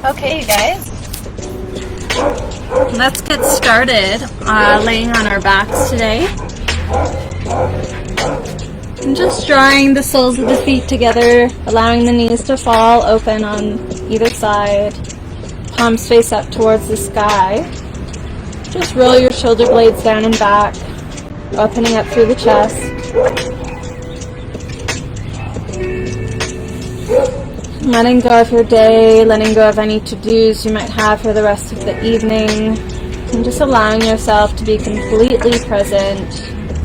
Okay, you guys, let's get started laying on our backs today. And just drawing the soles of the feet together, allowing the knees to fall open on either side, palms face up towards the sky. Just roll your shoulder blades down and back, opening up through the chest. Letting go of your day, letting go of any to-dos you might have for the rest of the evening, and just allowing yourself to be completely present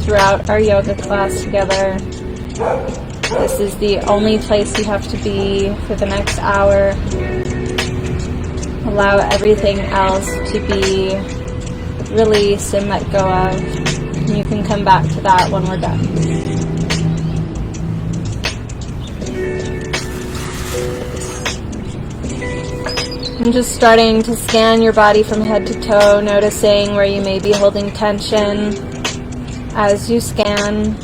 throughout our yoga class together. This is the only place you have to be for the next hour. Allow everything else to be released and let go of. And you can come back to that when we're done. And just starting to scan your body from head to toe, noticing where you may be holding tension as you scan.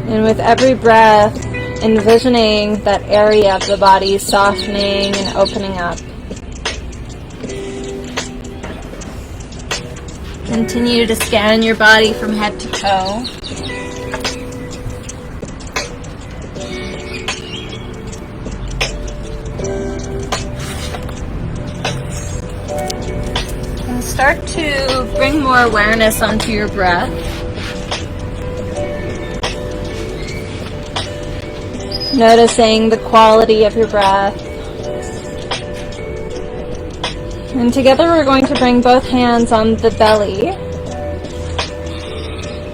And with every breath, envisioning that area of the body softening and opening up. Continue to scan your body from head to toe. And start to bring more awareness onto your breath. Noticing the quality of your breath. And together we're going to bring both hands on the belly.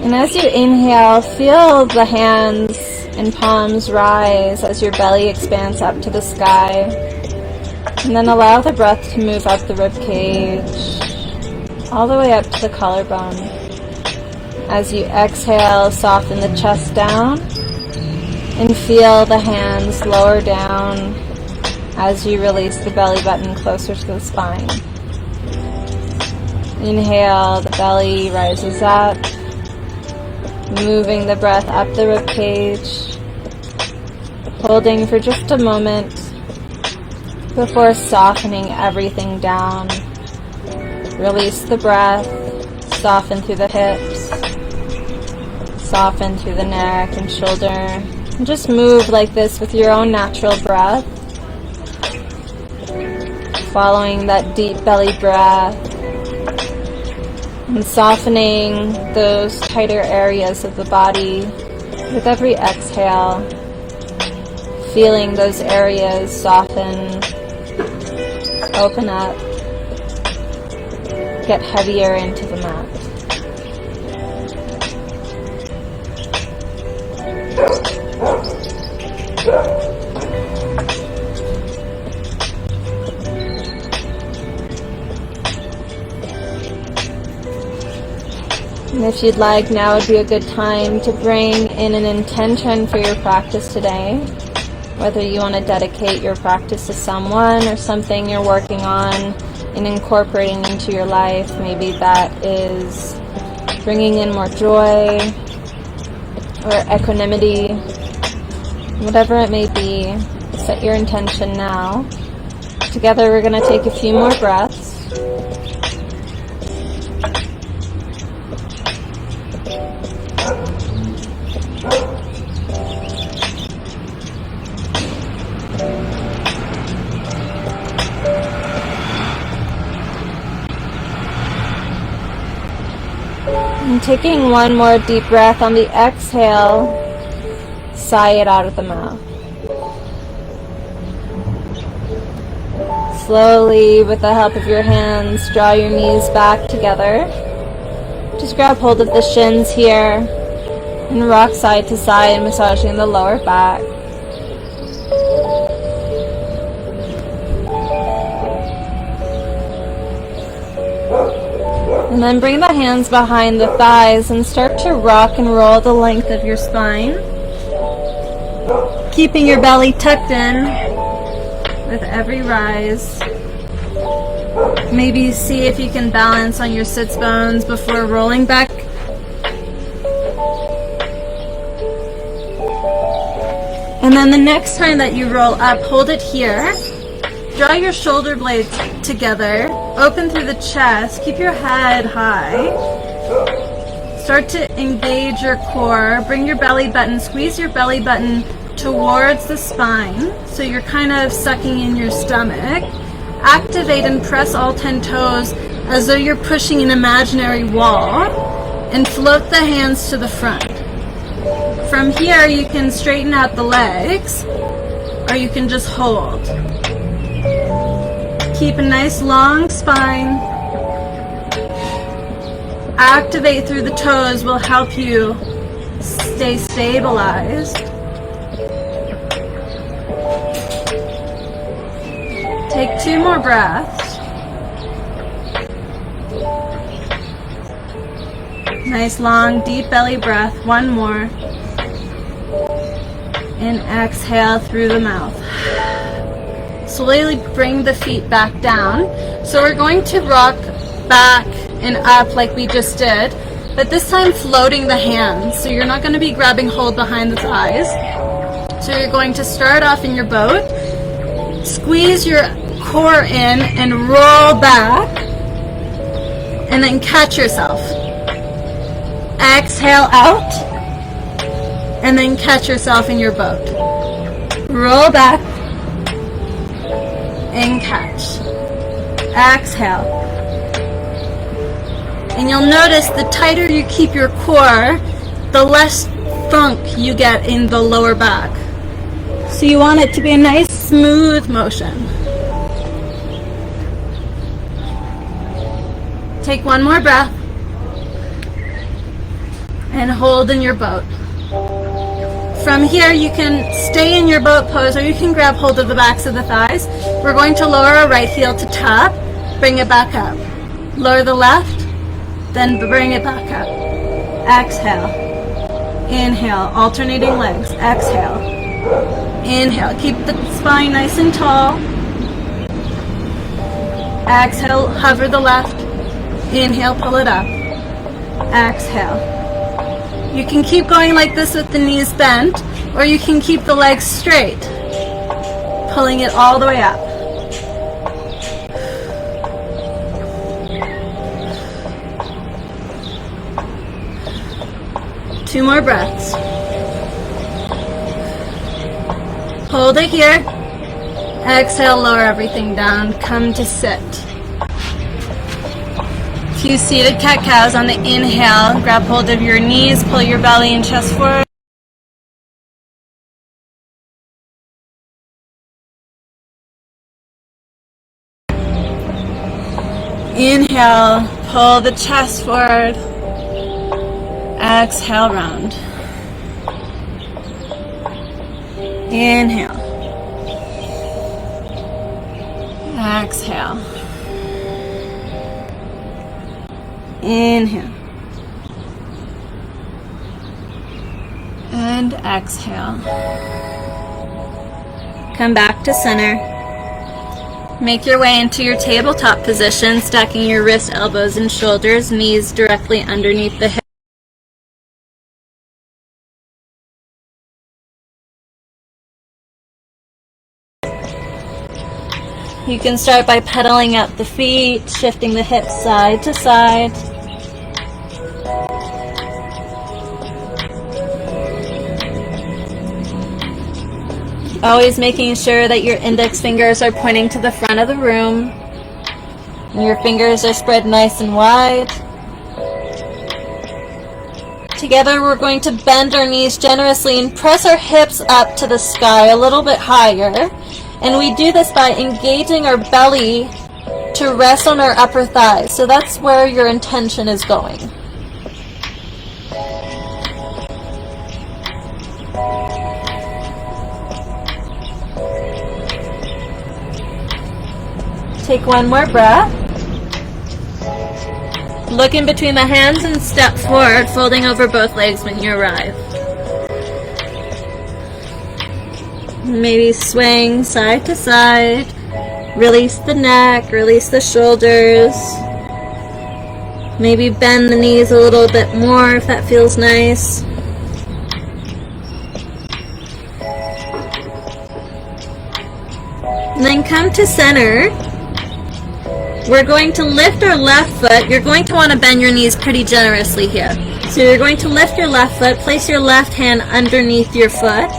And as you inhale, feel the hands and palms rise as your belly expands up to the sky. And then allow the breath to move up the rib cage, all the way up to the collarbone. As you exhale, soften the chest down. And feel the hands lower down as you release the belly button closer to the spine. Inhale, the belly rises up, moving the breath up the rib cage, holding for just a moment before softening everything down. Release the breath, soften through the hips, soften through the neck and shoulder. And just move like this with your own natural breath, following that deep belly breath and softening those tighter areas of the body with every exhale, feeling those areas soften, open up, get heavier into the mat. And if you'd like, now would be a good time to bring in an intention for your practice today. Whether you want to dedicate your practice to someone or something you're working on and incorporating into your life. Maybe that is bringing in more joy or equanimity. Whatever it may be, set your intention now. Together we're going to take a few more breaths. And taking one more deep breath on the exhale, sigh it out of the mouth. Slowly, with the help of your hands, draw your knees back together. Just grab hold of the shins here and rock side to side, massaging the lower back. And then bring the hands behind the thighs and start to rock and roll the length of your spine. Keeping your belly tucked in with every rise. Maybe see if you can balance on your sits bones before rolling back. And then the next time that you roll up, hold it here. draw your shoulder blades together, open through the chest, keep your head high. Start to engage your core, bring your belly button, squeeze your belly button towards the spine, so you're kind of sucking in your stomach. Activate and press all 10 toes as though you're pushing an imaginary wall, and float the hands to the front. From here, you can straighten out the legs, or you can just hold. Keep a nice long spine. Activate through the toes will help you stay stabilized. Take 2 more breaths. Nice long deep belly breath. 1 more. And exhale through the mouth. Slowly bring the feet back down. So we're going to rock back and up like we just did, but this time floating the hands. So you're not going to be grabbing hold behind the thighs. So you're going to start off in your boat, squeeze your core in and roll back, and then catch yourself. Exhale out, and then catch yourself in your boat. Roll back and catch. Exhale. And you'll notice the tighter you keep your core, the less thunk you get in the lower back. So you want it to be a nice smooth motion. Take 1 more breath and hold in your boat. From here, you can stay in your boat pose, or you can grab hold of the backs of the thighs. We're going to lower our right heel to top, bring it back up. Lower the left, then bring it back up. Exhale. Inhale, alternating legs. Exhale. Inhale, keep the spine nice and tall. Exhale, hover the left. Inhale, pull it up. Exhale. You can keep going like this with the knees bent, or you can keep the legs straight, pulling it all the way up. Two more breaths. Hold it here. Exhale, lower everything down. Come to sit. Few seated cat-cows on the inhale. Grab hold of your knees, pull your belly and chest forward. Inhale, pull the chest forward. Exhale, round. Inhale. Exhale. Inhale. And exhale. Come back to center. Make your way into your tabletop position, stacking your wrists, elbows, and shoulders, knees directly underneath the hips. You can start by pedaling out the feet, shifting the hips side to side. Always making sure that your index fingers are pointing to the front of the room and your fingers are spread nice and wide. Together we're going to bend our knees generously and press our hips up to the sky a little bit higher. And we do this by engaging our belly to rest on our upper thighs. So that's where your intention is going. Take one more breath. Look in between the hands and step forward, folding over both legs when you arrive. Maybe swing side to side. Release the neck, release the shoulders. Maybe bend the knees a little bit more if that feels nice. And then come to center. We're going to lift our left foot. You're going to want to bend your knees pretty generously here. So you're going to lift your left foot, place your left hand underneath your foot,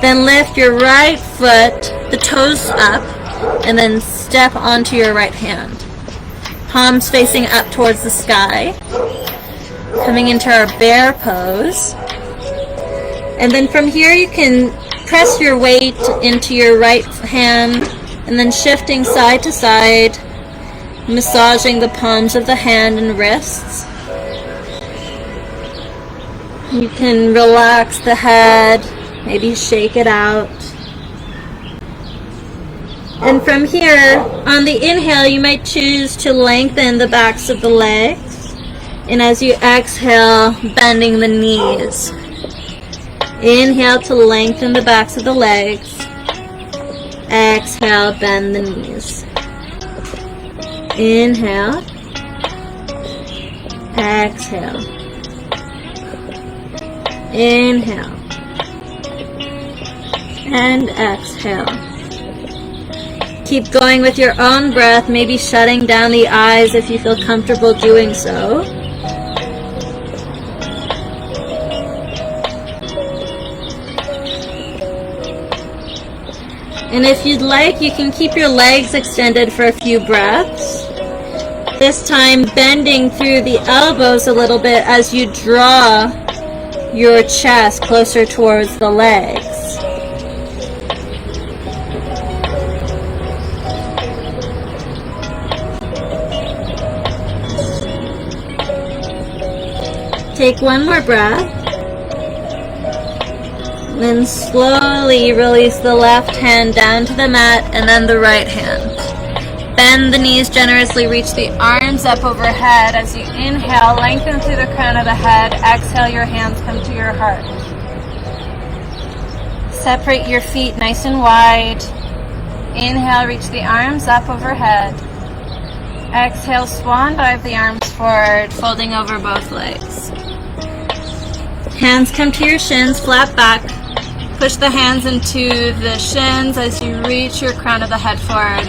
then lift your right foot, the toes up, and then step onto your right hand. Palms facing up towards the sky. Coming into our bear pose. And then from here you can press your weight into your right hand and then shifting side to side, massaging the palms of the hand and wrists. You can relax the head, maybe shake it out. And from here, on the inhale, you might choose to lengthen the backs of the legs. And as you exhale, bending the knees. Inhale to lengthen the backs of the legs. Exhale, bend the knees. Inhale. Exhale. Inhale. And exhale. Keep going with your own breath, maybe shutting down the eyes if you feel comfortable doing so. And if you'd like, you can keep your legs extended for a few breaths. This time bending through the elbows a little bit as you draw your chest closer towards the legs. Take one more breath. Then slowly release the left hand down to the mat and then the right hand. Bend the knees generously, reach the arms up overhead. As you inhale, lengthen through the crown of the head. Exhale, your hands come to your heart. Separate your feet nice and wide. Inhale, reach the arms up overhead. Exhale, swan dive the arms forward, folding over both legs. Hands come to your shins, flat back. Push the hands into the shins as you reach your crown of the head forward.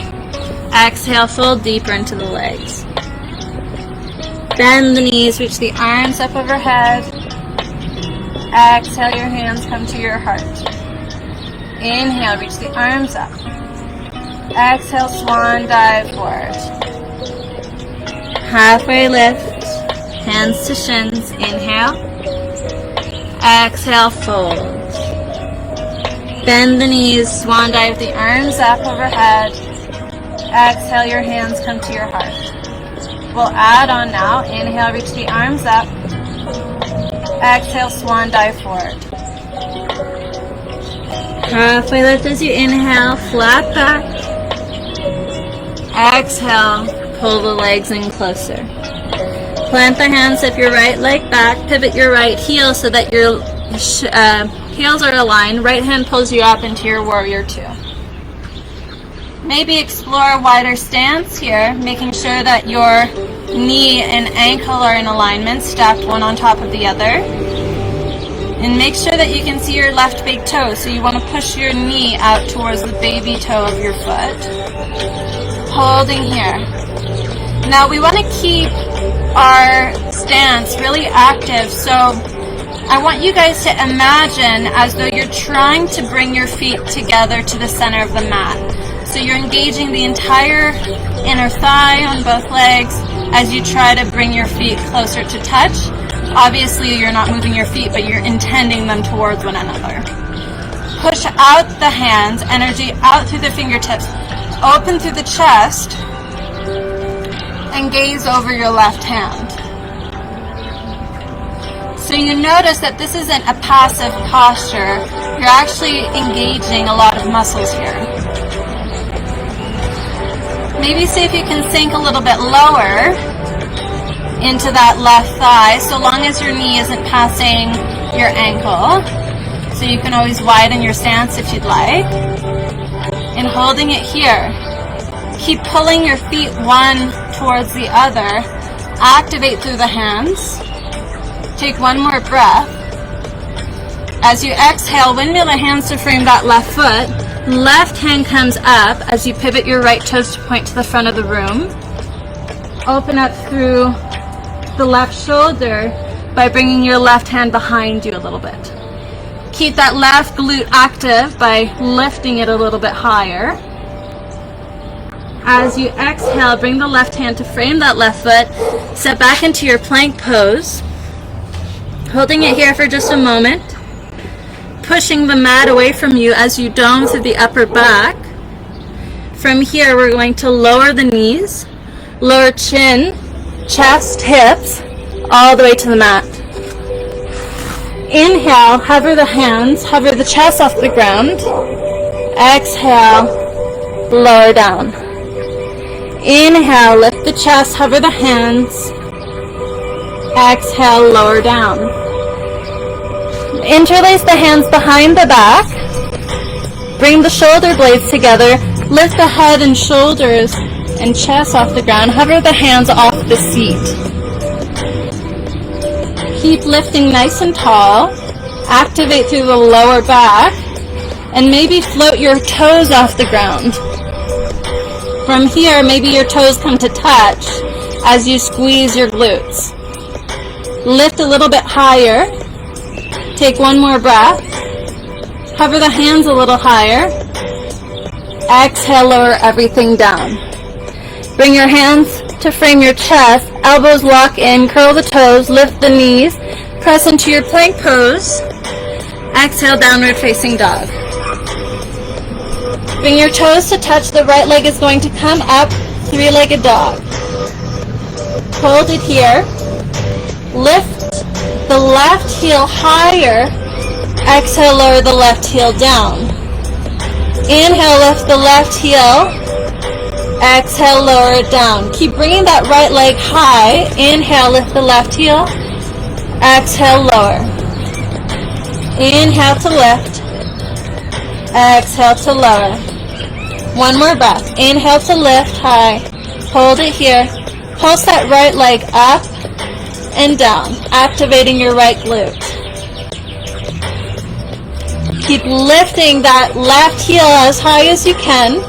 Exhale, fold deeper into the legs. Bend the knees, reach the arms up overhead. Exhale, your hands come to your heart. Inhale, reach the arms up. Exhale, swan dive forward. Halfway lift, hands to shins. Inhale. Exhale, fold. Bend the knees, swan dive the arms up overhead. Exhale, your hands come to your heart. We'll add on now. Inhale, reach the arms up. Exhale, swan dive forward. Halfway lift as you inhale, flat back. Exhale, pull the legs in closer. Plant the hands of your right leg back. Pivot your right heel so that your heels are aligned. Right hand pulls you up into your warrior two. Maybe explore a wider stance here, making sure that your knee and ankle are in alignment, stacked one on top of the other. And make sure that you can see your left big toe, so you want to push your knee out towards the baby toe of your foot. Holding here. Now we want to keep our stance really active, so I want you guys to imagine as though you're trying to bring your feet together to the center of the mat. So you're engaging the entire inner thigh on both legs as you try to bring your feet closer to touch. Obviously you're not moving your feet, but you're intending them towards one another. Push out the hands, energy out through the fingertips, open through the chest, and gaze over your left hand. So you notice that this isn't a passive posture. You're actually engaging a lot of muscles here. Maybe see if you can sink a little bit lower into that left thigh, so long as your knee isn't passing your ankle. So you can always widen your stance if you'd like. And holding it here. Keep pulling your feet one towards the other. Activate through the hands. Take one more breath. As you exhale, windmill the hands to frame that left foot. Left hand comes up as you pivot your right toes to point to the front of the room. Open up through the left shoulder by bringing your left hand behind you a little bit. Keep that left glute active by lifting it a little bit higher. As you exhale, bring the left hand to frame that left foot. Step back into your plank pose. Holding it here for just a moment. Pushing the mat away from you as you dome through the upper back. From here, we're going to lower the knees, lower chin, chest, hips, all the way to the mat. Inhale, hover the hands, hover the chest off the ground. Exhale, lower down. Inhale, lift the chest, hover the hands. Exhale, lower down. Interlace the hands behind the back. Bring the shoulder blades together. Lift the head and shoulders and chest off the ground. Hover the hands off the seat. Keep lifting nice and tall. Activate through the lower back. And maybe float your toes off the ground. From here, maybe your toes come to touch as you squeeze your glutes. Lift a little bit higher. Take one more breath. Hover the hands a little higher. Exhale, lower everything down. Bring your hands to frame your chest. Elbows lock in, curl the toes, lift the knees. Press into your plank pose. Exhale, downward facing dog. Bring your toes to touch. The right leg is going to come up, three-legged dog. Hold it here. Lift the left heel higher. Exhale, lower the left heel down. Inhale, lift the left heel. Exhale, lower it down. Keep bringing that right leg high. Inhale, lift the left heel. Exhale, lower. Inhale to lift. Exhale to lower. One more breath. Inhale to lift high. Hold it here. Pulse that right leg up and down, activating your right glute. Keep lifting that left heel as high as you can.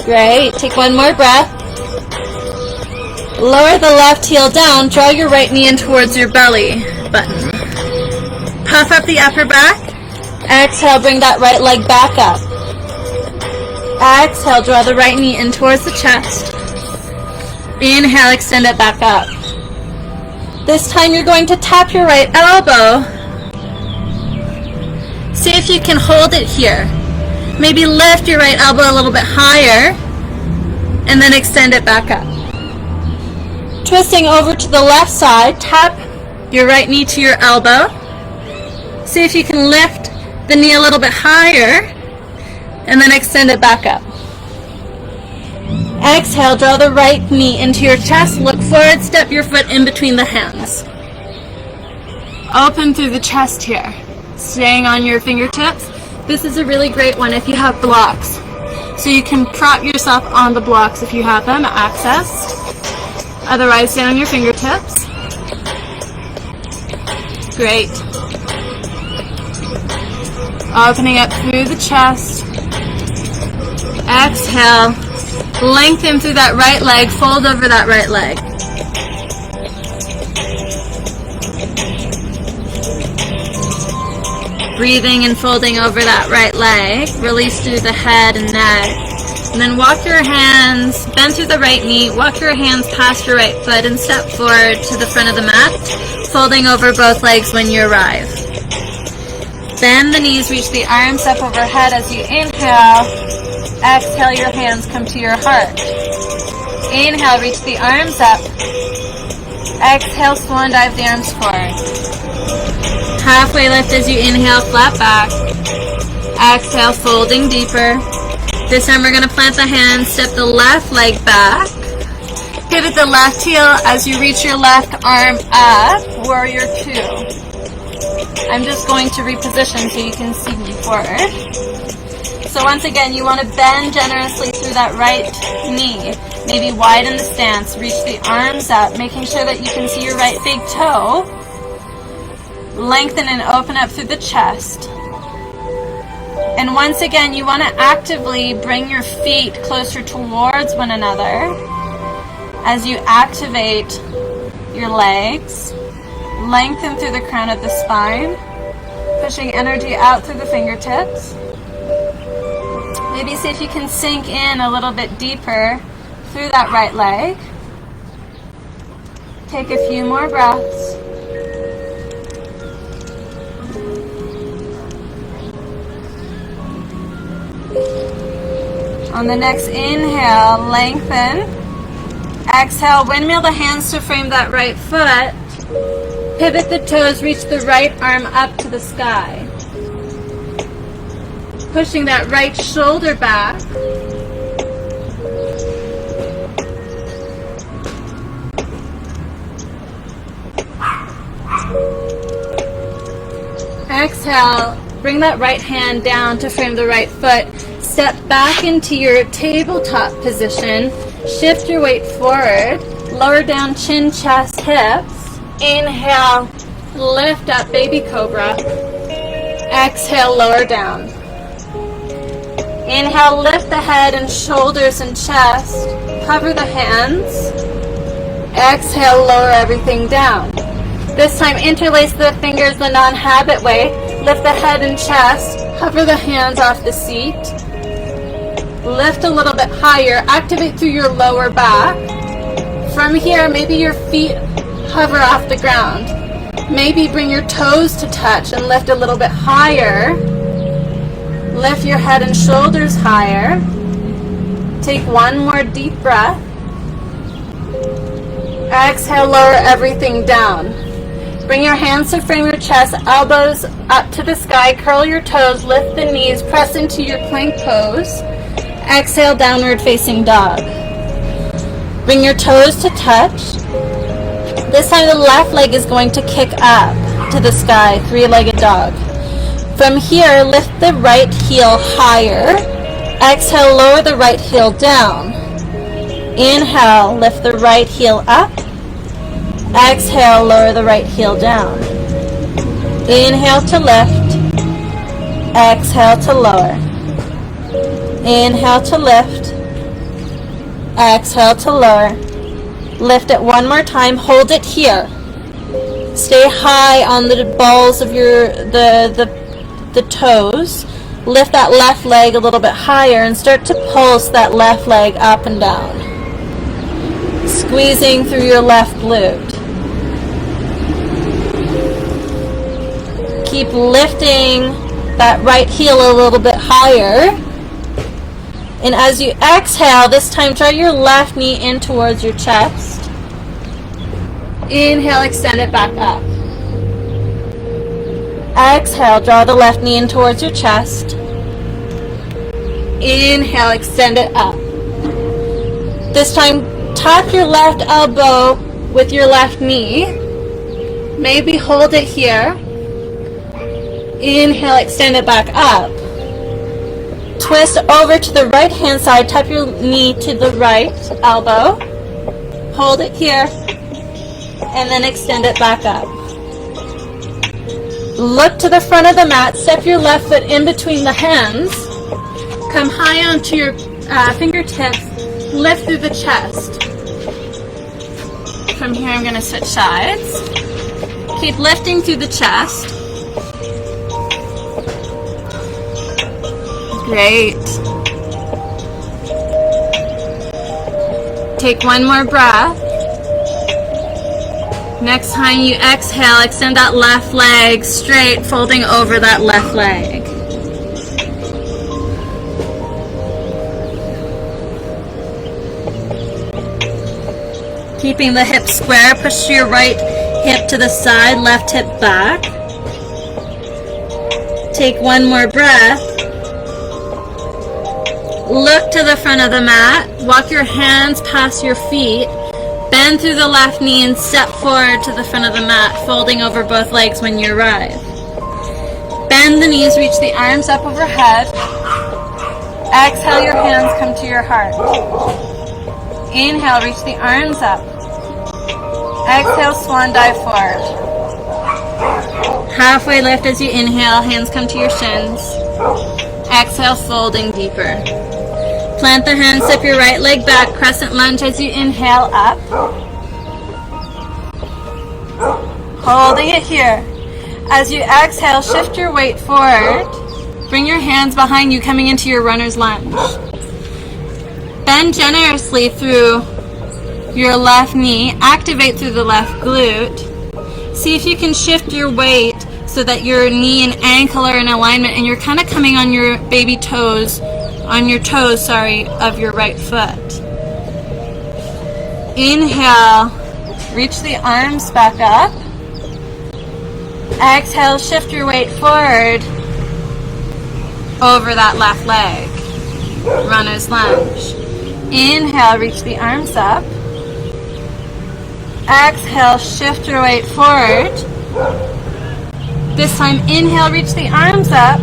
Great. Take one more breath. Lower the left heel down. Draw your right knee in towards your belly button. Puff up the upper back. Exhale, bring that right leg back up. Exhale, draw the right knee in towards the chest. Inhale, extend it back up. This time you're going to tap your right elbow. See if you can hold it here. Maybe lift your right elbow a little bit higher and then extend it back up. Twisting over to the left side, tap your right knee to your elbow. See if you can lift the knee a little bit higher and then extend it back up. Exhale, draw the right knee into your chest. Look forward, step your foot in between the hands. Open through the chest here. Staying on your fingertips. This is a really great one if you have blocks. So you can prop yourself on the blocks if you have them, accessed. Otherwise, stay on your fingertips. Great. Opening up through the chest. Exhale. Lengthen through that right leg. Fold over that right leg. Breathing and folding over that right leg. Release through the head and neck. And then walk your hands, bend through the right knee, walk your hands past your right foot and step forward to the front of the mat, folding over both legs when you arrive. Bend the knees, reach the arms up overhead as you inhale. Exhale, your hands come to your heart. Inhale, reach the arms up. Exhale, swan dive the arms forward. Halfway lift as you inhale, flat back. Exhale, folding deeper. This time we're going to plant the hands, step the left leg back. Pivot the left heel as you reach your left arm up, warrior two. I'm just going to reposition so you can see me forward. So once again, you want to bend generously through that right knee. Maybe widen the stance, reach the arms up, making sure that you can see your right big toe. Lengthen and open up through the chest. And once again, you want to actively bring your feet closer towards one another as you activate your legs. Lengthen through the crown of the spine, pushing energy out through the fingertips. Maybe see if you can sink in a little bit deeper through that right leg. Take a few more breaths. On the next inhale, lengthen. Exhale, windmill the hands to frame that right foot. Pivot the toes, reach the right arm up to the sky. Pushing that right shoulder back. Exhale, bring that right hand down to frame the right foot. Step back into your tabletop position. Shift your weight forward. Lower down chin, chest, hips. Inhale, lift up, baby cobra. Exhale, lower down. Inhale, lift the head and shoulders and chest. Cover the hands. Exhale, lower everything down. This time, interlace the fingers the non-habit way. Lift the head and chest. Hover the hands off the seat. Lift a little bit higher. Activate through your lower back. From here, maybe your feet hover off the ground. Maybe bring your toes to touch and lift a little bit higher. Lift your head and shoulders higher. Take one more deep breath. Exhale, lower everything down. Bring your hands to frame your chest, elbows up to the sky, curl your toes, lift the knees, press into your plank pose. Exhale, downward facing dog. Bring your toes to touch. This time the left leg is going to kick up to the sky, three-legged dog. From here, lift the right heel higher. Exhale, lower the right heel down. Inhale, lift the right heel up. Exhale, lower the right heel down. Inhale to lift. Exhale to lower. Inhale to lift. Exhale to lower. Lift it one more time. Hold it here. Stay high on the balls of the toes. Lift that left leg a little bit higher and start to pulse that left leg up and down. Squeezing through your left glute. Keep lifting that right heel a little bit higher. And as you exhale, this time draw your left knee in towards your chest. Inhale, extend it back up. Exhale, draw the left knee in towards your chest. Inhale, extend it up. This time, tap your left elbow with your left knee. Maybe hold it here. Inhale, extend it back up. Twist over to the right hand side, tap your knee to the right elbow. Hold it here. And then extend it back up. Look to the front of the mat, step your left foot in between the hands. Come high onto your fingertips, lift through the chest. From here I'm going to switch sides. Keep lifting through the chest. Great. Take one more breath. Next time you exhale, extend that left leg straight, folding over that left leg. Keeping the hips square, push your right hip to the side, left hip back. Take one more breath. Look to the front of the mat, walk your hands past your feet, bend through the left knee and step forward to the front of the mat, folding over both legs when you arrive. Bend the knees, reach the arms up overhead. Exhale, your hands come to your heart. Inhale, reach the arms up. Exhale, swan dive forward. Halfway lift as you inhale, hands come to your shins. Exhale, folding deeper. Plant the hands, step your right leg back, crescent lunge as you inhale up. Holding it here. As you exhale, shift your weight forward. Bring your hands behind you, coming into your runner's lunge. Bend generously through your left knee. Activate through the left glute. See if you can shift your weight so that your knee and ankle are in alignment and you're kind of coming on your baby toes, of your right foot. Inhale, reach the arms back up. Exhale, shift your weight forward over that left leg. Runner's lunge. Inhale, reach the arms up. Exhale, shift your weight forward. This time, inhale, reach the arms up.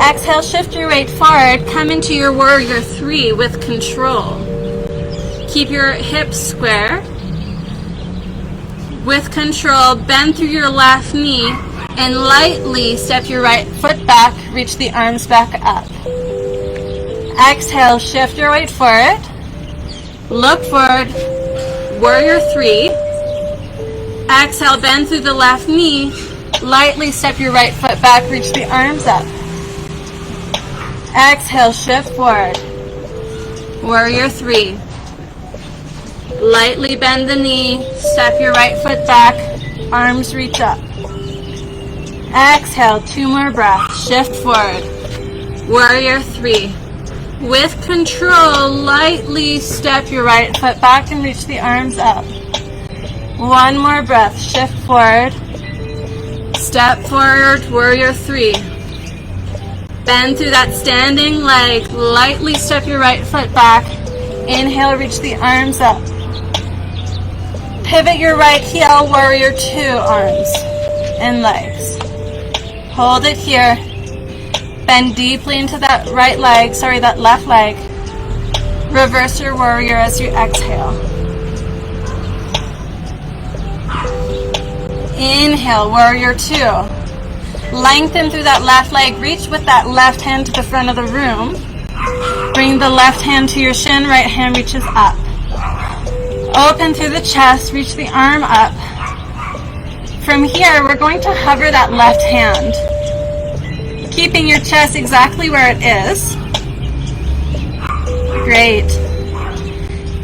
Exhale, shift your weight forward. Come into your warrior 3 with control. Keep your hips square. With control, bend through your left knee and lightly step your right foot back. Reach the arms back up. Exhale, shift your weight forward. Look forward. Warrior 3. Exhale, bend through the left knee. Lightly step your right foot back. Reach the arms up. Exhale, shift forward. Warrior 3. Lightly bend the knee. Step your right foot back. Arms reach up. Exhale, 2 more breaths. Shift forward. Warrior 3. With control, lightly step your right foot back and reach the arms up. 1 more breath. Shift forward. Step forward, warrior 3. Bend through that standing leg. Lightly step your right foot back. Inhale, reach the arms up. Pivot your right heel, warrior 2, arms and legs. Hold it here. Bend deeply into that that left leg. Reverse your warrior as you exhale. Inhale, warrior 2. Lengthen through that left leg. Reach with that left hand to the front of the room. Bring the left hand to your shin, right hand reaches up. Open through the chest, reach the arm up. From here, we're going to hover that left hand, keeping your chest exactly where it is. Great.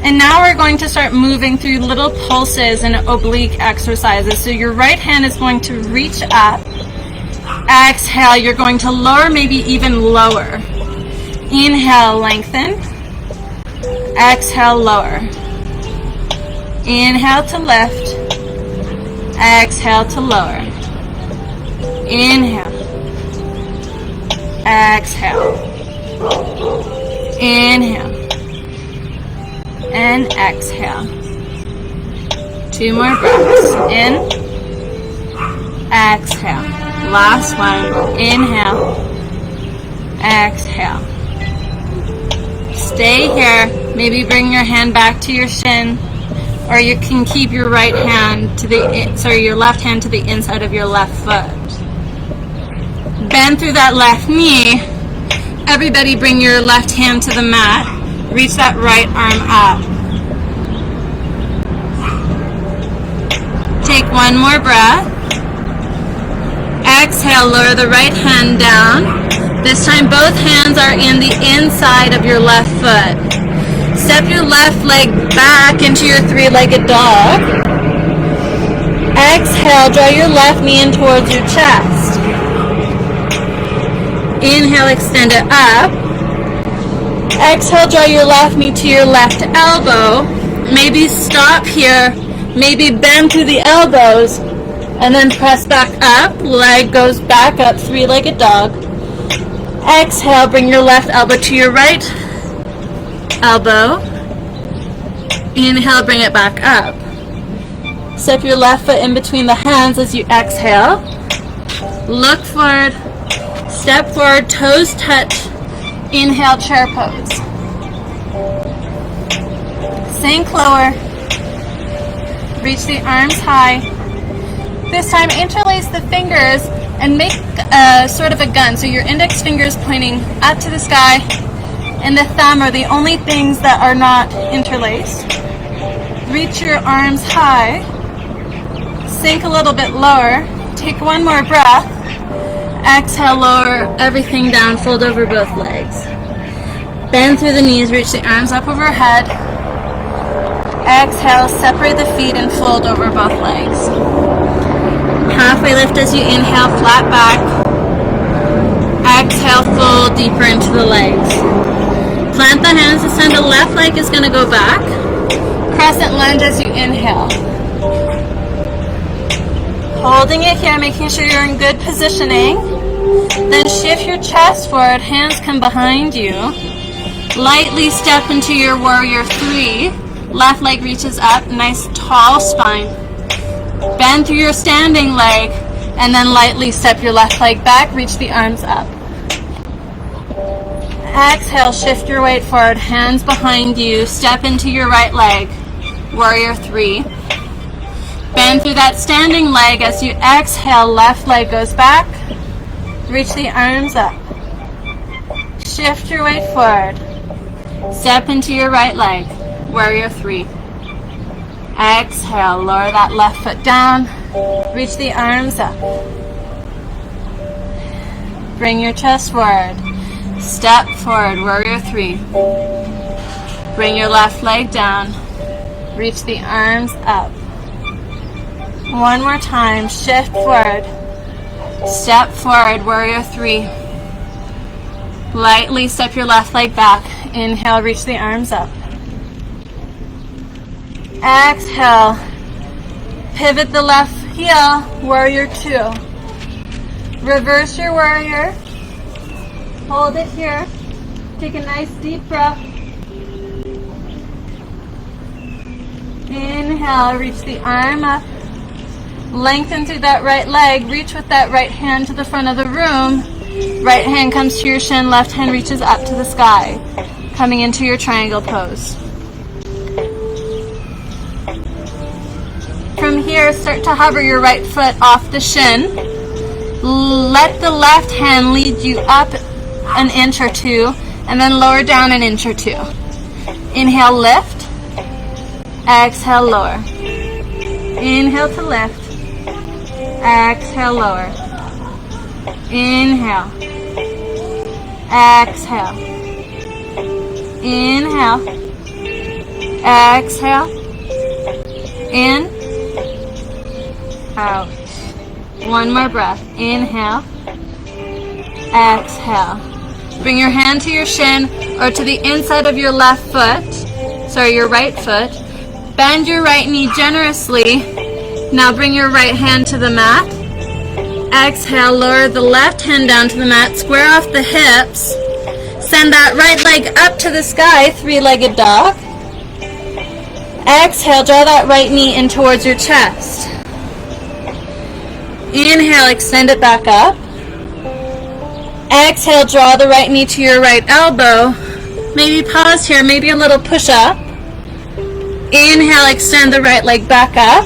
And now we're going to start moving through little pulses and oblique exercises. So your right hand is going to reach up. Exhale, you're going to lower, maybe even lower. Inhale, lengthen. Exhale, lower. Inhale to lift. Exhale to lower. Inhale. Exhale. Inhale. And exhale. 2 more breaths. In. Exhale. Last one. Inhale. Exhale. Stay here. Maybe bring your hand back to your shin. Or you can keep your your left hand to the inside of your left foot. Bend through that left knee. Everybody bring your left hand to the mat. Reach that right arm up. Take 1 more breath. Exhale, lower the right hand down. This time both hands are in the inside of your left foot. Step your left leg back into your 3-legged dog. Exhale, draw your left knee in towards your chest. Inhale, extend it up. Exhale, draw your left knee to your left elbow. Maybe stop here. Maybe bend through the elbows. And then press back up. Leg goes back up, 3-legged dog. Exhale, bring your left elbow to your right elbow. Inhale, bring it back up. Step your left foot in between the hands as you exhale. Look forward. Step forward, toes touch. Inhale, chair pose. Sink lower. Reach the arms high. This time, interlace the fingers and make sort of a gun. So your index finger is pointing up to the sky, and the thumb are the only things that are not interlaced. Reach your arms high, sink a little bit lower, take one more breath, exhale, lower everything down, fold over both legs. Bend through the knees, reach the arms up overhead. Exhale, separate the feet and fold over both legs. Halfway lift as you inhale, flat back. Exhale, fold deeper into the legs. Plant the hands, ascend the left leg is going to go back. Crescent lunge as you inhale. Holding it here, making sure you're in good positioning. Then shift your chest forward, hands come behind you. Lightly step into your warrior three. Left leg reaches up, nice tall spine. Bend through your standing leg, and then lightly step your left leg back, reach the arms up. Exhale, shift your weight forward, hands behind you, step into your right leg, warrior three. Bend through that standing leg as you exhale, left leg goes back, reach the arms up. Shift your weight forward, step into your right leg, warrior three. Exhale, lower that left foot down, reach the arms up. Bring your chest forward, step forward, warrior three. Bring your left leg down, reach the arms up. One more time, shift forward, step forward, warrior three. Lightly step your left leg back, inhale, reach the arms up. Exhale, pivot the left heel, warrior two. Reverse your warrior, hold it here, take a nice deep breath. Inhale, reach the arm up, lengthen through that right leg, reach with that right hand to the front of the room. Right hand comes to your shin, left hand reaches up to the sky, coming into your triangle pose. From here, start to hover your right foot off the shin. Let the left hand lead you up an inch or two, and then lower down an inch or two. Inhale, lift. Exhale, lower. Inhale to lift. Exhale, lower. Inhale. Exhale. Inhale. Exhale. In. Out. One more breath. Inhale. Exhale. Bring your hand to your shin or to the inside of your left foot. Sorry, your right foot. Bend your right knee generously. Now bring your right hand to the mat. Exhale, lower the left hand down to the mat. Square off the hips. Send that right leg up to the sky, three-legged dog. Exhale, draw that right knee in towards your chest. Inhale, extend it back up. Exhale, draw the right knee to your right elbow. Maybe pause here, maybe a little push up. Inhale, extend the right leg back up.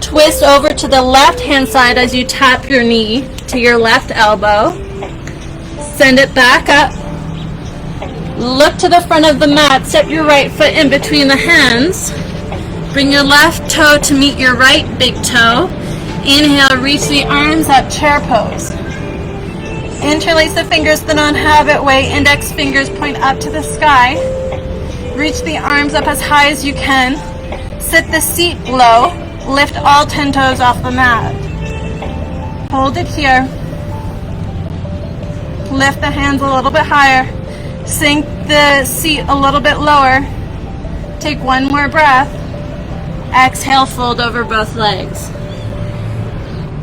Twist over to the left hand side as you tap your knee to your left elbow. Send it back up. Look to the front of the mat. Step your right foot in between the hands. Bring your left toe to meet your right big toe. Inhale, reach the arms up, chair pose. Interlace the fingers, the non-habit way. Index fingers point up to the sky. Reach the arms up as high as you can. Sit the seat low. Lift all 10 toes off the mat. Hold it here. Lift the hands a little bit higher. Sink the seat a little bit lower. Take one more breath. Exhale, fold over both legs.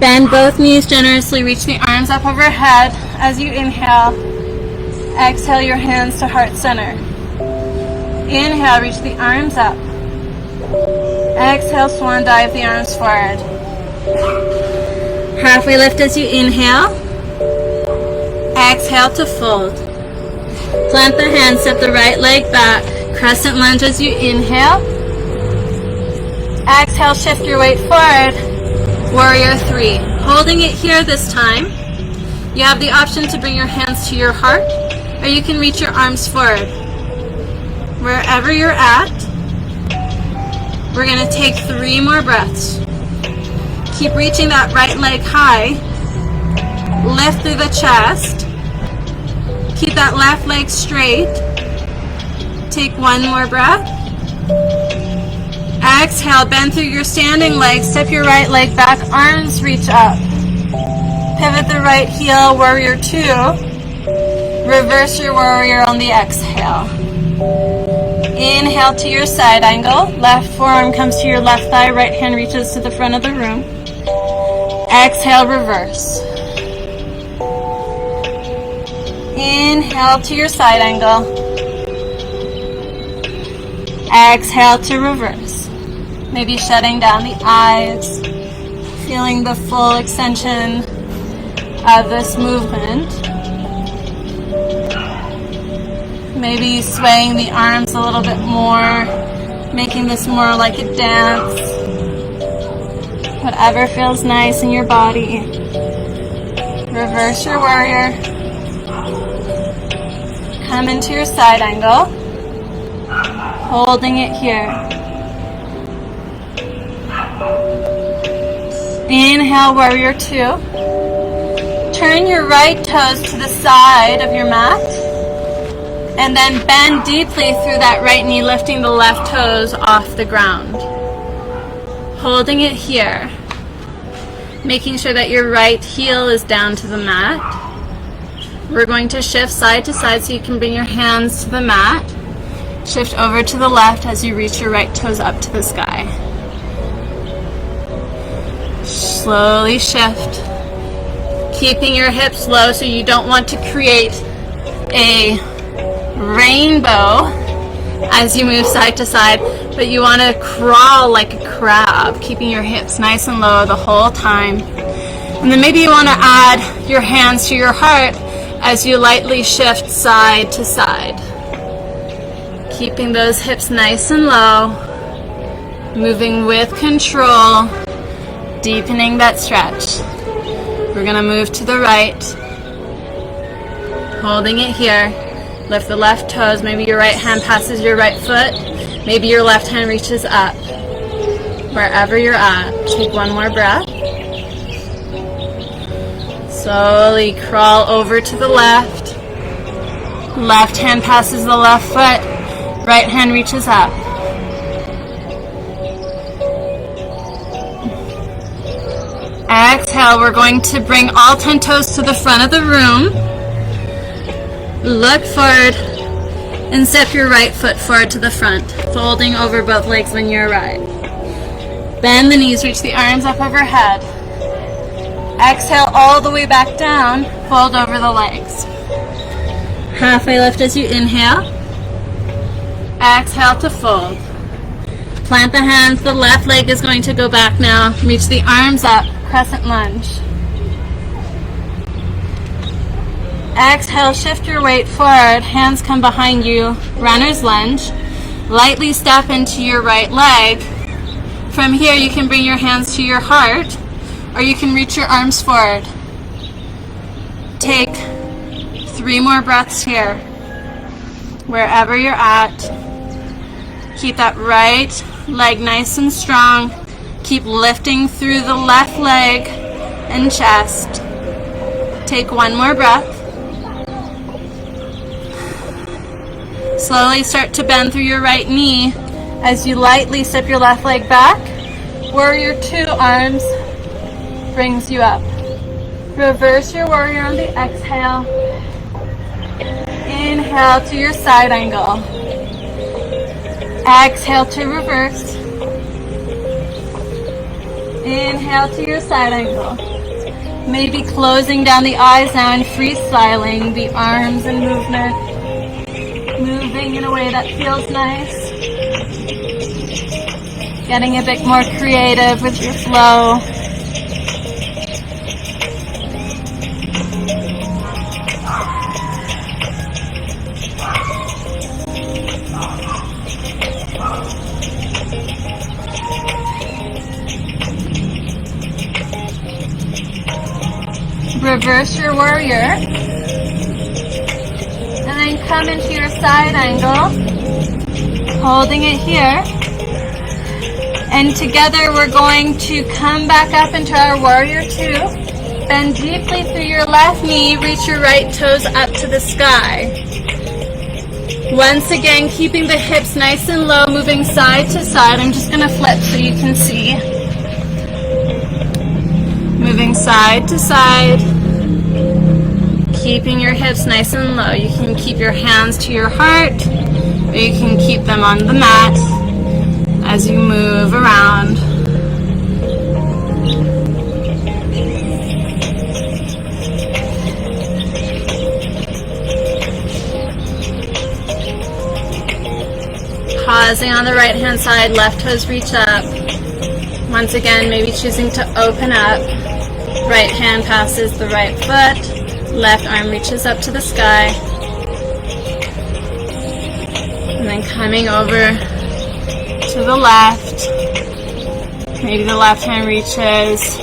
Bend both knees generously. Reach the arms up overhead as you inhale. Exhale your hands to heart center. Inhale, reach the arms up. Exhale, swan dive the arms forward. Halfway lift as you inhale. Exhale to fold. Plant the hands, step the right leg back. Crescent lunge as you inhale. Exhale, shift your weight forward. Warrior 3. Holding it here this time, you have the option to bring your hands to your heart, or you can reach your arms forward. Wherever you're at, we're going to take 3 more breaths. Keep reaching that right leg high. Lift through the chest. Keep that left leg straight. Take 1 more breath. Exhale, bend through your standing leg. Step your right leg back, arms reach up. Pivot the right heel, warrior 2. Reverse your warrior on the exhale. Inhale to your side angle. Left forearm comes to your left thigh, right hand reaches to the front of the room. Exhale, reverse. Inhale to your side angle. Exhale to reverse. Maybe shutting down the eyes, feeling the full extension of this movement. Maybe swaying the arms a little bit more, making this more like a dance. Whatever feels nice in your body. Reverse your warrior. Come into your side angle. Holding it here. Inhale, warrior 2. Turn your right toes to the side of your mat. And then bend deeply through that right knee, lifting the left toes off the ground. Holding it here. Making sure that your right heel is down to the mat. We're going to shift side to side so you can bring your hands to the mat. Shift over to the left as you reach your right toes up to the sky. Slowly shift. Keeping your hips low so you don't want to create a rainbow as you move side to side, but you want to crawl like a crab, keeping your hips nice and low the whole time. And then maybe you want to add your hands to your heart as you lightly shift side to side. Keeping those hips nice and low, moving with control, deepening that stretch. We're going to move to the right, holding it here. Lift the left toes. Maybe your right hand passes your right foot. Maybe your left hand reaches up. Wherever you're at, take 1 more breath. Slowly crawl over to the left. Left hand passes the left foot. Right hand reaches up. Exhale, we're going to bring all 10 toes to the front of the room. Look forward and step your right foot forward to the front, folding over both legs when you arrive. Bend the knees, reach the arms up overhead. Exhale all the way back down, fold over the legs. Halfway lift as you inhale. Exhale to fold. Plant the hands, the left leg is going to go back now. Reach the arms up, crescent lunge. Exhale, shift your weight forward, hands come behind you, runner's lunge. Lightly step into your right leg. From here you can bring your hands to your heart, or you can reach your arms forward. Take 3 more breaths here. Wherever you're at, keep that right leg nice and strong. Keep lifting through the left leg and chest. Take 1 more breath. Slowly start to bend through your right knee as you lightly step your left leg back. Warrior 2 arms brings you up. Reverse your warrior on the exhale. Inhale to your side angle. Exhale to reverse. Inhale to your side angle. Maybe closing down the eyes now and freestyling the arms and movement. Moving in a way that feels nice. Getting a bit more creative with your flow. reverse your warrior. And then come into your side angle, holding it here. And together we're going to come back up into our warrior two. Bend deeply through your left knee, reach your right toes up to the sky. Once again, keeping the hips nice and low, moving side to side. I'm just going to flip so you can see. Moving side to side. Keeping your hips nice and low. You can keep your hands to your heart, or you can keep them on the mat as you move around. Pausing on the right hand side, left toes reach up. Once again, maybe choosing to open up. Right hand passes the right foot, left arm reaches up to the sky. And then coming over to the left. Maybe the left hand reaches,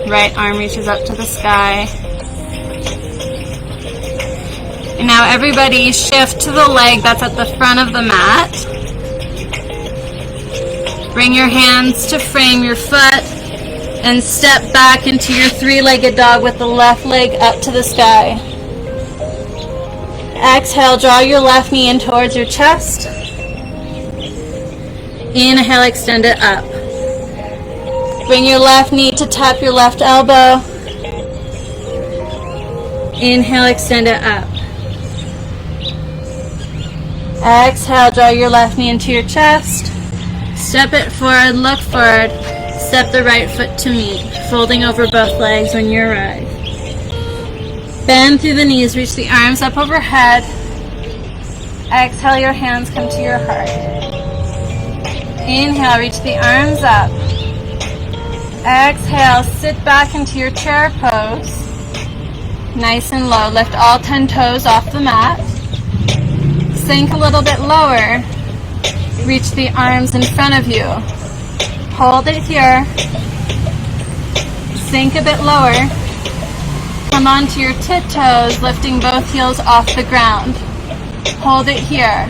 right arm reaches up to the sky. And now everybody shift to the leg that's at the front of the mat. Bring your hands to frame your foot and step back into your three-legged dog with the left leg up to the sky. Exhale, draw your left knee in towards your chest. Inhale, extend it up. Bring your left knee to tap your left elbow. Inhale, extend it up. Exhale, draw your left knee into your chest. Step it forward, look forward. Step the right foot to meet, folding over both legs when you arrive. Bend through the knees, reach the arms up overhead. Exhale, your hands come to your heart. Inhale, reach the arms up. Exhale, sit back into your chair pose. Nice and low. Lift all 10 toes off the mat. Sink a little bit lower. Reach the arms in front of you. Hold it here. Sink a bit lower. Come onto your tiptoes, lifting both heels off the ground. Hold it here.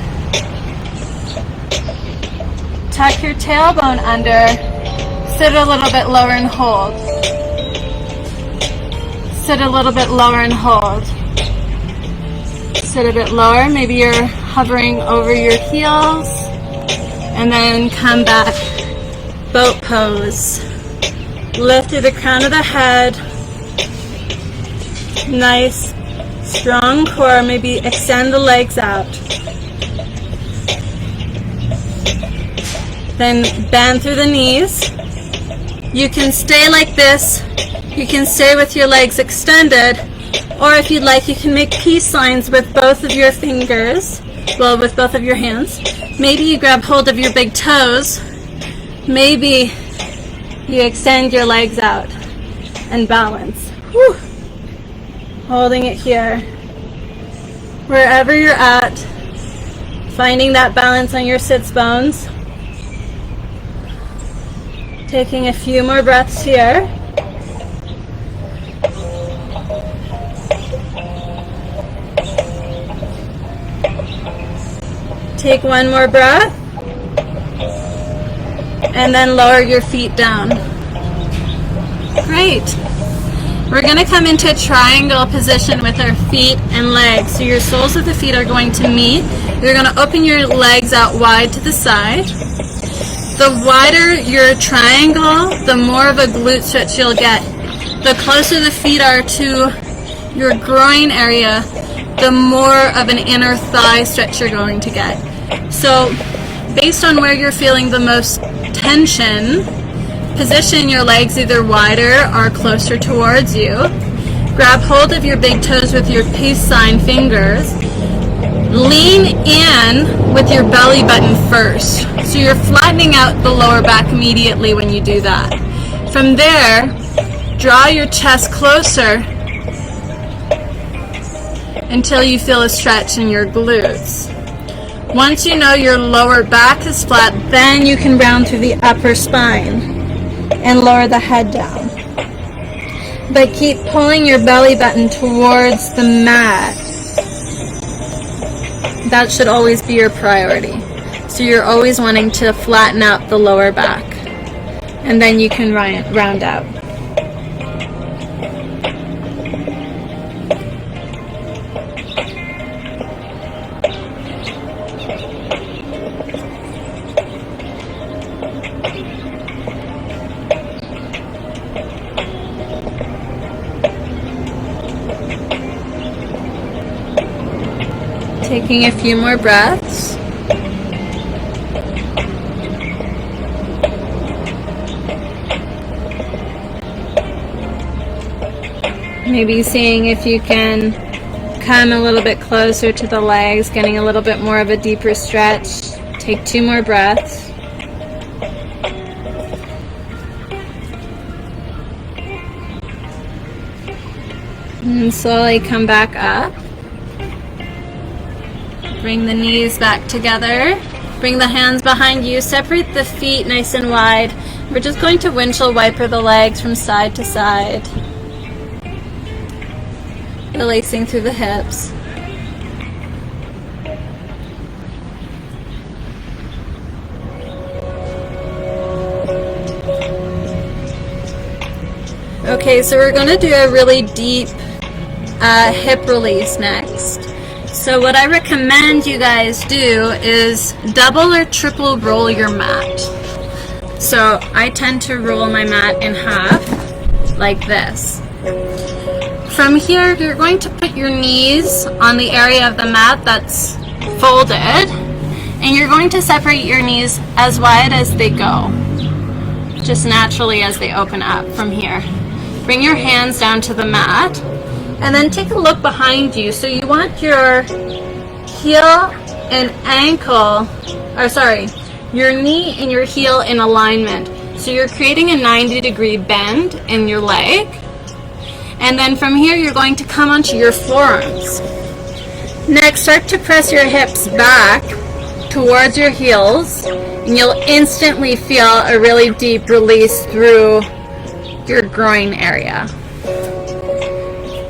Tuck your tailbone under. Sit a little bit lower and hold. Sit a little bit lower and hold. Sit a bit lower. Maybe you're hovering over your heels. And then come back. Boat pose. Lift through the crown of the head. Nice, strong core. Maybe extend the legs out. Then bend through the knees. You can stay like this. You can stay with your legs extended. Or if you'd like, you can make peace signs with both of your fingers. Well, with both of your hands. Maybe you grab hold of your big toes. Maybe you extend your legs out and balance. Whew. Holding it here. Wherever you're at, finding that balance on your sits bones. Taking a few more breaths here. Take one more breath. And then lower your feet down. Great. We're going to come into a triangle position with our feet and legs. So your soles of the feet are going to meet. You're going to open your legs out wide to the side. The wider your triangle, the more of a glute stretch you'll get. The closer the feet are to your groin area, the more of an inner thigh stretch you're going to get. So based on where you're feeling the most tension, position your legs either wider or closer towards you. Grab hold of your big toes with your peace sign fingers. Lean in with your belly button first. So you're flattening out the lower back immediately when you do that. From there, draw your chest closer until you feel a stretch in your glutes. Once you know your lower back is flat, then you can round through the upper spine and lower the head down. but keep pulling your belly button towards the mat. That should always be your priority. So you're always wanting to flatten out the lower back, and then you can round out. Taking a few more breaths. Maybe seeing if you can come a little bit closer to the legs, getting a little bit more of a deeper stretch. Take 2 more breaths. And slowly come back up. Bring the knees back together. Bring the hands behind you. Separate the feet nice and wide. We're just going to windshield wiper the legs from side to side. Releasing through the hips. Okay, so we're going to do a really deep hip release next. So what I recommend you guys do is double or triple roll your mat. So I tend to roll my mat in half, like this. From here, you're going to put your knees on the area of the mat that's folded, and you're going to separate your knees as wide as they go, just naturally as they open up from here. Bring your hands down to the mat, and then take a look behind you. So you want your heel and ankle, your knee and your heel in alignment. So you're creating a 90-degree bend in your leg. And then from here, you're going to come onto your forearms. Next, start to press your hips back towards your heels, and you'll instantly feel a really deep release through your groin area.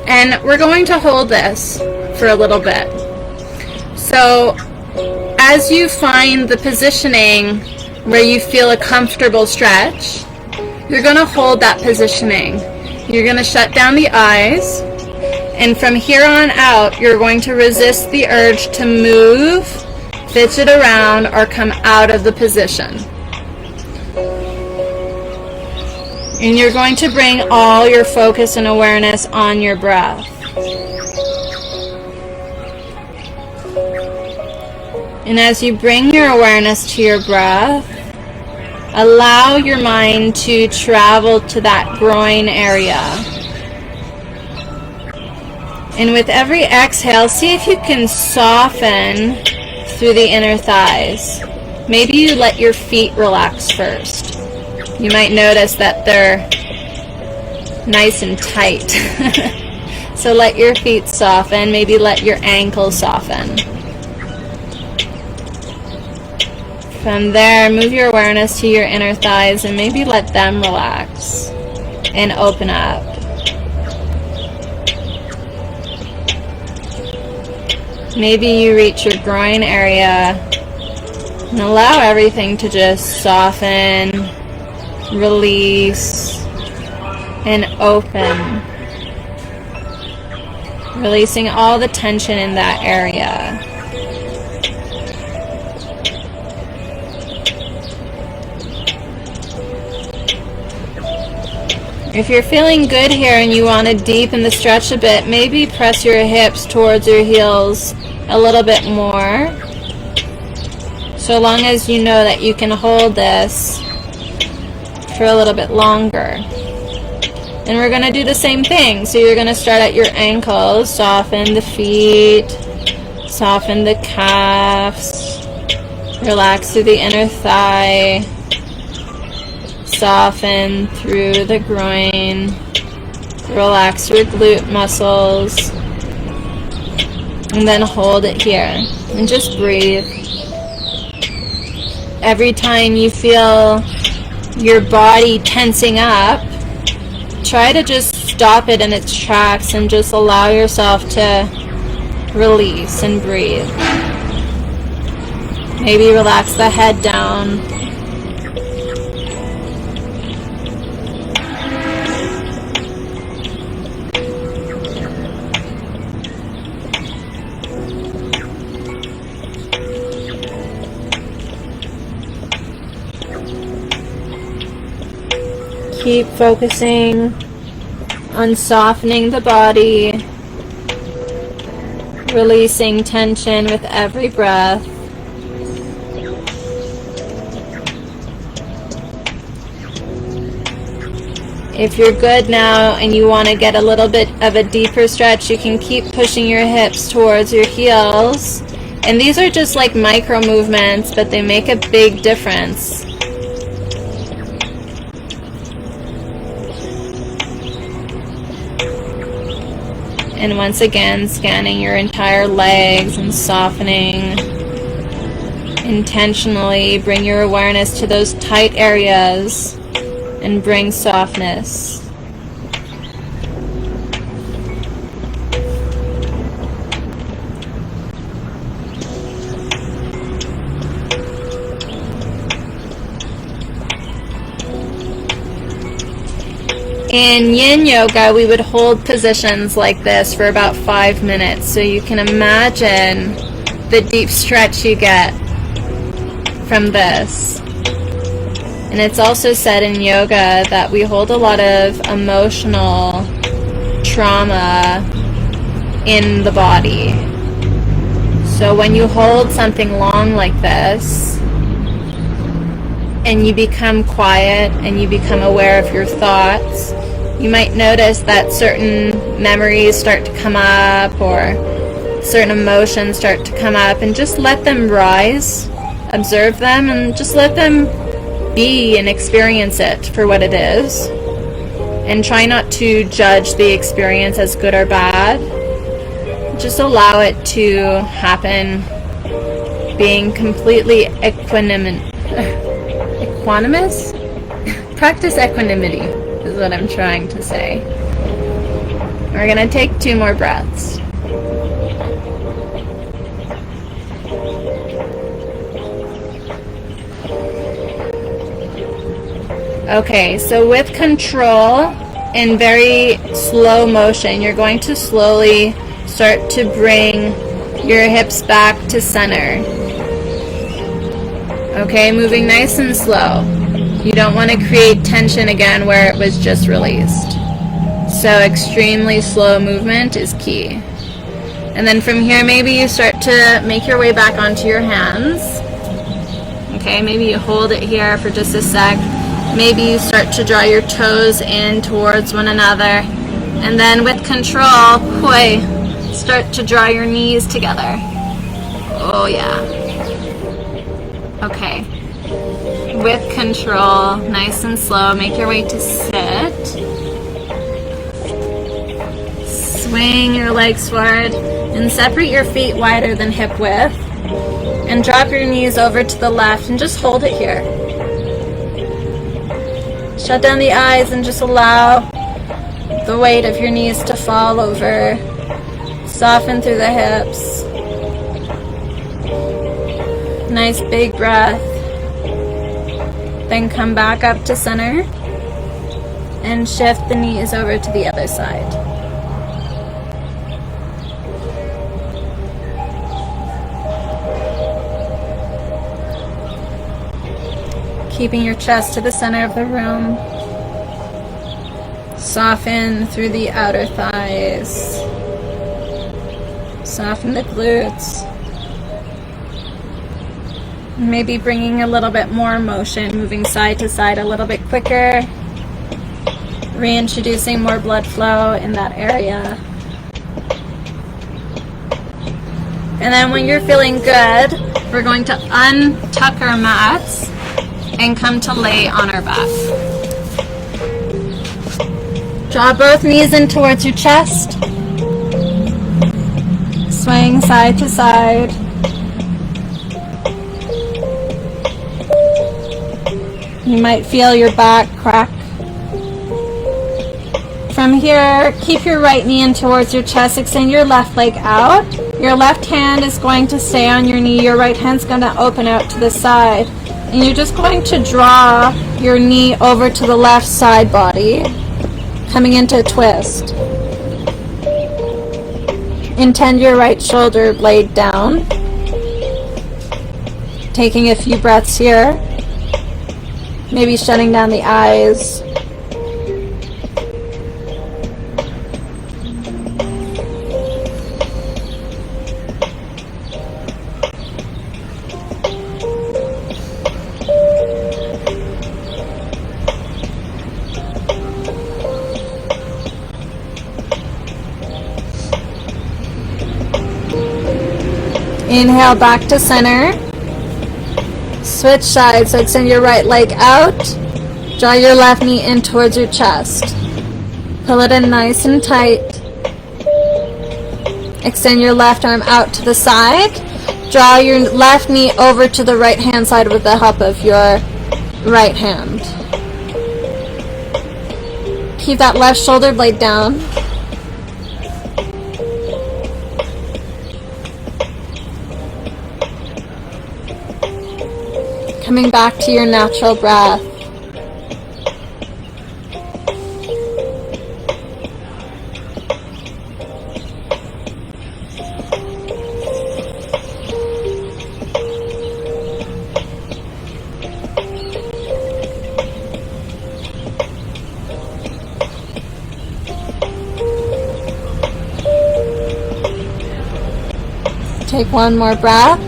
And we're going to hold this for a little bit. So as you find the positioning where you feel a comfortable stretch, you're going to hold that positioning. You're going to shut down the eyes, and from here on out, you're going to resist the urge to move, fidget around, or come out of the position. And you're going to bring all your focus and awareness on your breath. And as you bring your awareness to your breath, allow your mind to travel to that groin area. And with every exhale, see if you can soften through the inner thighs. Maybe you let your feet relax first. You might notice that they're nice and tight. So let your feet soften. Maybe let your ankles soften. From there, move your awareness to your inner thighs and maybe let them relax and open up. Maybe you reach your groin area and allow everything to just soften, release, and open. Releasing all the tension in that area. If you're feeling good here and you want to deepen the stretch a bit, maybe press your hips towards your heels a little bit more. So long as you know that you can hold this for a little bit longer. And we're going to do the same thing. So you're going to start at your ankles, soften the feet, soften the calves, relax through the inner thigh, soften through the groin, relax your glute muscles, and then hold it here. And just breathe. Every time you feel your body tensing up, try to just stop it in its tracks and just allow yourself to release and breathe. Maybe relax the head down. Keep focusing on softening the body, releasing tension with every breath. If you're good now and you want to get a little bit of a deeper stretch, you can keep pushing your hips towards your heels. And these are just like micro movements, but they make a big difference. And once again, scanning your entire legs and softening. Intentionally bring your awareness to those tight areas and bring softness. In Yin Yoga, we would hold positions like this for about 5 minutes, so you can imagine the deep stretch you get from this. And it's also said in yoga that we hold a lot of emotional trauma in the body. So when you hold something long like this, and you become quiet and you become aware of your thoughts, you might notice that certain memories start to come up or certain emotions start to come up, and just let them rise, observe them, and just let them be and experience it for what it is. And try not to judge the experience as good or bad. Just allow it to happen, being completely equanimous? Practice equanimity is what I'm trying to say. We're going to take 2 more breaths. Okay, so with control, in very slow motion, you're going to slowly start to bring your hips back to center. Okay, moving nice and slow. You don't want to create tension again where it was just released. So extremely slow movement is key. And then from here, maybe you start to make your way back onto your hands. Okay, maybe you hold it here for just a sec. Maybe you start to draw your toes in towards one another. And then with control, start to draw your knees together. Oh yeah. Okay. With control, nice and slow, make your way to sit. Swing your legs forward and separate your feet wider than hip width. And drop your knees over to the left and just hold it here. Shut down the eyes and just allow the weight of your knees to fall over. Soften through the hips. Nice big breath. Then come back up to center and shift the knees over to the other side. Keeping your chest to the center of the room. Soften through the outer thighs. Soften the glutes. Maybe bringing a little bit more motion, moving side to side a little bit quicker. Reintroducing more blood flow in that area. And then when you're feeling good, we're going to untuck our mats and come to lay on our back. Draw both knees in towards your chest. Swaying side to side. You might feel your back crack. From here, keep your right knee in towards your chest, extend your left leg out. Your left hand is going to stay on your knee, your right hand's going to open out to the side. And you're just going to draw your knee over to the left side body, coming into a twist. Intend your right shoulder blade down. Taking a few breaths here. Maybe shutting down the eyes. Inhale back to center. Switch sides, so extend your right leg out. Draw your left knee in towards your chest. Pull it in nice and tight. Extend your left arm out to the side. Draw your left knee over to the right hand side with the help of your right hand. Keep that left shoulder blade down. Coming back to your natural breath. Take one more breath.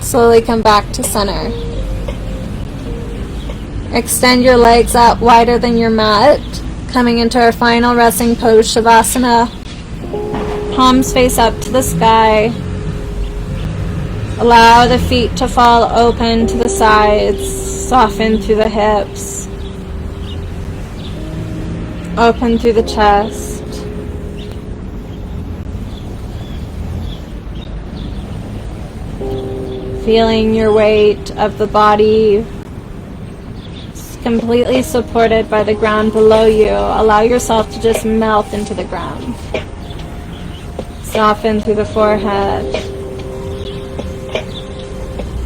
Slowly come back to center. Extend your legs out wider than your mat, coming into our final resting pose, Shavasana. Palms face up to the sky. Allow the feet to fall open to the sides, soften through the hips, open through the chest. Feeling your weight of the body completely supported by the ground below you. Allow yourself to just melt into the ground. Soften through the forehead.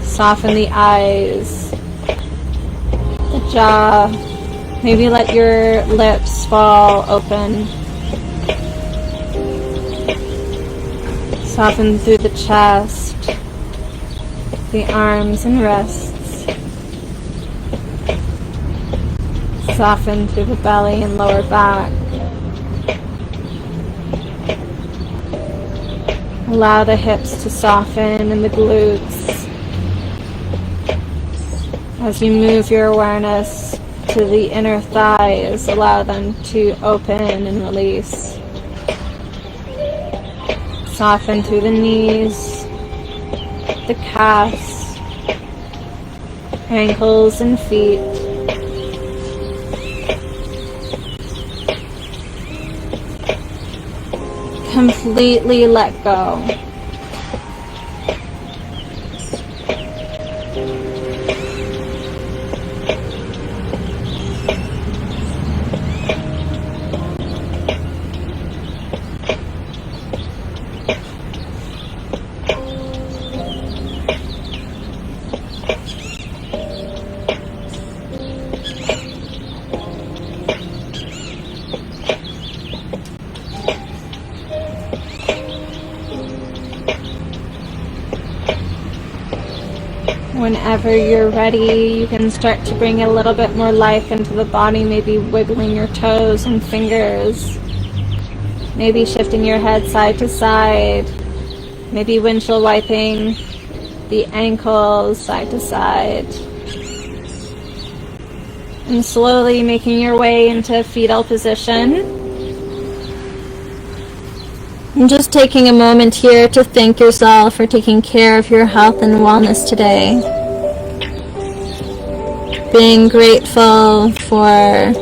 Soften the eyes, the jaw. Maybe let your lips fall open. Soften through the chest, the arms and wrists. Soften through the belly and lower back. Allow the hips to soften and the glutes. As you move your awareness to the inner thighs, allow them to open and release. Soften through the knees, the calves, ankles and feet. Completely let go. Whenever you're ready, you can start to bring a little bit more life into the body, maybe wiggling your toes and fingers, maybe shifting your head side to side, maybe windshield wiping the ankles side to side, and slowly making your way into fetal position. And just taking a moment here to thank yourself for taking care of your health and wellness today. Being grateful for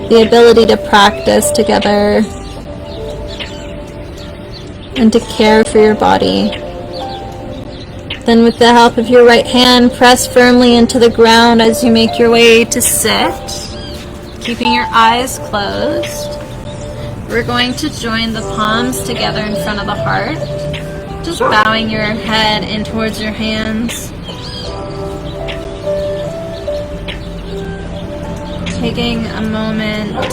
the ability to practice together and to care for your body. Then with the help of your right hand, press firmly into the ground as you make your way to sit, keeping your eyes closed. We're going to join the palms together in front of the heart, just bowing your head in towards your hands. Taking a moment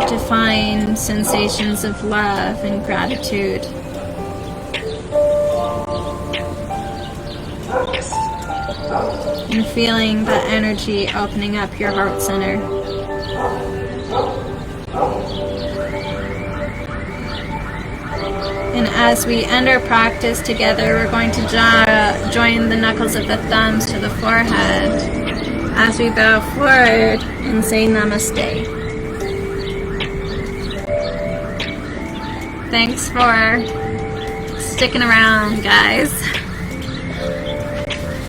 to find sensations of love and gratitude. And feeling that energy opening up your heart center. And as we end our practice together, we're going to join the knuckles of the thumbs to the forehead as we bow forward and say namaste. Thanks for sticking around, guys.